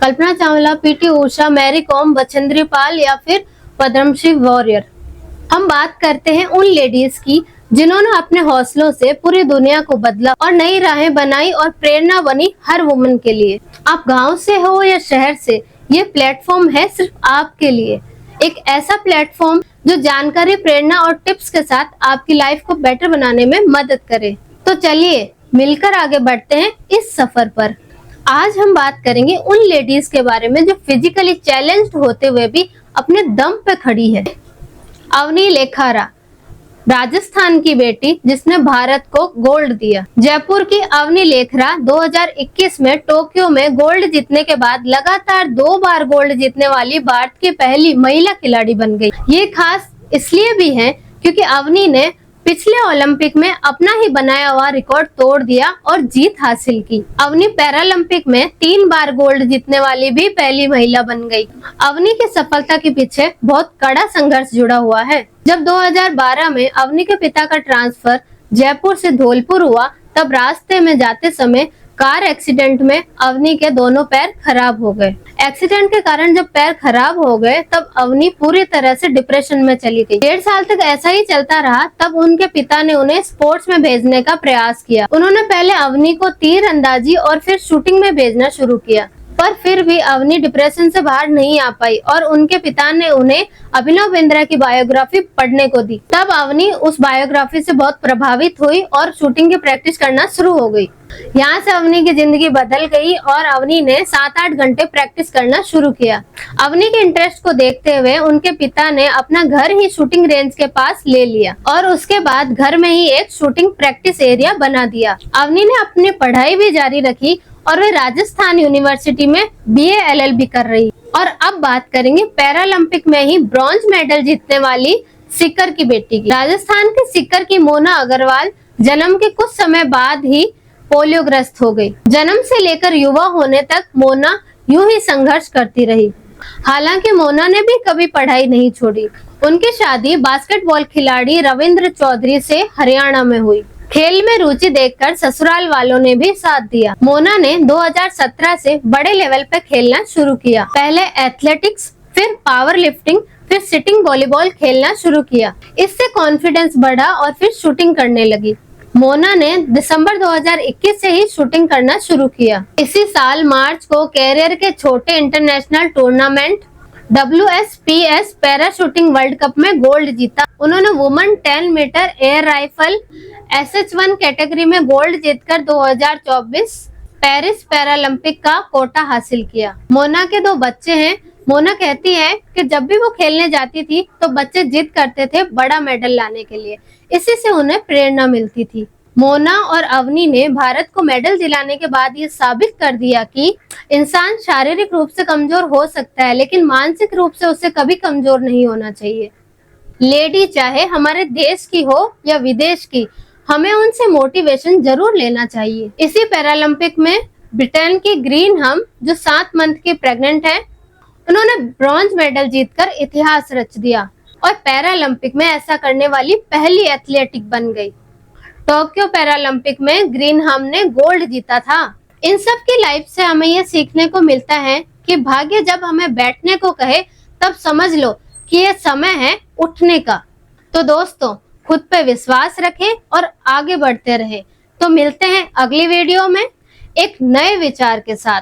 Kalpana Chawla, PT Usha, Mary com, Bachendri Pal या फिर Padmashri warrior. हम बात करते हैं उन लेडीज की जिन्होंने अपने हौसलों से पूरी दुनिया को बदला और नई राहें बनाई और प्रेरणा बनी हर वुमन के लिए। आप गांव से हो या शहर से, ये प्लेटफॉर्म है सिर्फ आपके लिए। एक ऐसा प्लेटफॉर्म जो जानकारी, प्रेरणा और टिप्स के साथ आपकी लाइफ को बेटर बनाने में मदद करे। तो चलिए मिलकर आगे बढ़ते हैं इस सफर पर। आज हम बात करेंगे उन लेडीज के बारे में जो फिजिकली चैलेंज्ड होते हुए भी अपने दम पे खड़ी है। अवनी लेखारा, राजस्थान की बेटी जिसने भारत को गोल्ड दिया। जयपुर की अवनी लेखरा 2021 में टोक्यो में गोल्ड जीतने के बाद लगातार 2 बार गोल्ड जीतने वाली भारत की पहली महिला खिलाड़ी बन गई। ये खास इसलिए भी है क्योंकि अवनी ने पिछले ओलंपिक में अपना ही बनाया हुआ रिकॉर्ड तोड़ दिया और जीत हासिल की। अवनी पैरालंपिक में 3 बार गोल्ड जीतने वाली भी पहली महिला बन गई। अवनी की सफलता के पीछे बहुत कड़ा संघर्ष जुड़ा हुआ है। जब 2012 में अवनी के पिता का ट्रांसफर जयपुर से धौलपुर हुआ, तब रास्ते में जाते समय कार एक्सीडेंट में अवनी के दोनों पैर खराब हो गए। एक्सीडेंट के कारण जब पैर खराब हो गए तब अवनी पूरी तरह से डिप्रेशन में चली गई। 1.5 साल तक ऐसा ही चलता रहा। तब उनके पिता ने उन्हें स्पोर्ट्स में भेजने का प्रयास किया। उन्होंने पहले अवनी को तीरंदाजी और फिर शूटिंग में भेजना शुरू किया, पर फिर भी अवनी डिप्रेशन से बाहर नहीं आ पाई और उनके पिता ने उन्हें अभिनव बिंद्रा की बायोग्राफी पढ़ने को दी। तब अवनी उस बायोग्राफी से बहुत प्रभावित हुई और शूटिंग की प्रैक्टिस करना शुरू हो गई। यहाँ से अवनी की जिंदगी बदल गई और अवनी ने 7-8 घंटे प्रैक्टिस करना शुरू किया। अवनी के इंटरेस्ट को देखते हुए उनके पिता ने अपना घर ही शूटिंग रेंज के पास ले लिया और उसके बाद घर में ही एक शूटिंग प्रैक्टिस एरिया बना दिया। अवनी ने अपनी पढ़ाई भी जारी रखी और वे राजस्थान यूनिवर्सिटी में BA LLB कर रही। और अब बात करेंगे पैरालंपिक में ही ब्रॉन्ज मेडल जीतने वाली सीकर की बेटी की। राजस्थान के सीकर की मोना अग्रवाल जन्म के कुछ समय बाद ही पोलियोग्रस्त हो गई। जन्म से लेकर युवा होने तक मोना यूं ही संघर्ष करती रही। हालांकि मोना ने भी कभी पढ़ाई नहीं छोड़ी। उनकी शादी बास्केटबॉल खिलाड़ी रविंद्र चौधरी से हरियाणा में हुई। खेल में रुचि देखकर ससुराल वालों ने भी साथ दिया। मोना ने 2017 से बड़े लेवल पे खेलना शुरू किया। पहले एथलेटिक्स, फिर पावर लिफ्टिंग, फिर सिटिंग वॉलीबॉल खेलना शुरू किया। इससे कॉन्फिडेंस बढ़ा और फिर शूटिंग करने लगी। मोना ने दिसंबर 2021 से ही शूटिंग करना शुरू किया। इसी साल मार्च को कैरियर के छोटे international tournament WSPS para shooting world cup में गोल्ड जीता। उन्होंने women 10 metre air rifle SH1 category में गोल्ड जीतकर 2024 पेरिस पैरालंपिक का कोटा हासिल किया। मोना के 2 बच्चे हैं। मोना कहती है कि जब भी वो खेलने जाती थी तो बच्चे जिद करते थे बड़ा मेडल लाने के लिए। इसी से उन्हें प्रेरणा मिलती थी। मोना और अवनी ने भारत को मेडल दिलाने के बाद ये साबित कर दिया कि इंसान शारीरिक रूप से कमजोर हो सकता है, लेकिन मानसिक रूप से उसे कभी कमजोर नहीं होना चाहिए। लेडी चाहे हमारे देश की हो या विदेश की, हमें उनसे मोटिवेशन जरूर लेना चाहिए। इसी पैरालंपिक में ब्रिटेन की ग्रीन हम, जो 7 मंथ की प्रेग्नेंट है, उन्होंने ब्रॉन्ज मेडल जीतकर इतिहास रच दिया और पैरालंपिक में ऐसा करने वाली पहली एथलेटिक बन गई। टोक्यो पैरालंपिक में ग्रीन हम ने गोल्ड जीता था। इन सब की लाइफ से हमें यह सीखने को मिलता है कि भाग्य जब हमें बैठने को कहे तब समझ लो कि यह समय है उठने का। तो दोस्तों, खुद पे विश्वास रखें और आगे बढ़ते रहें। तो मिलते हैं अगली वीडियो में एक नए विचार के साथ।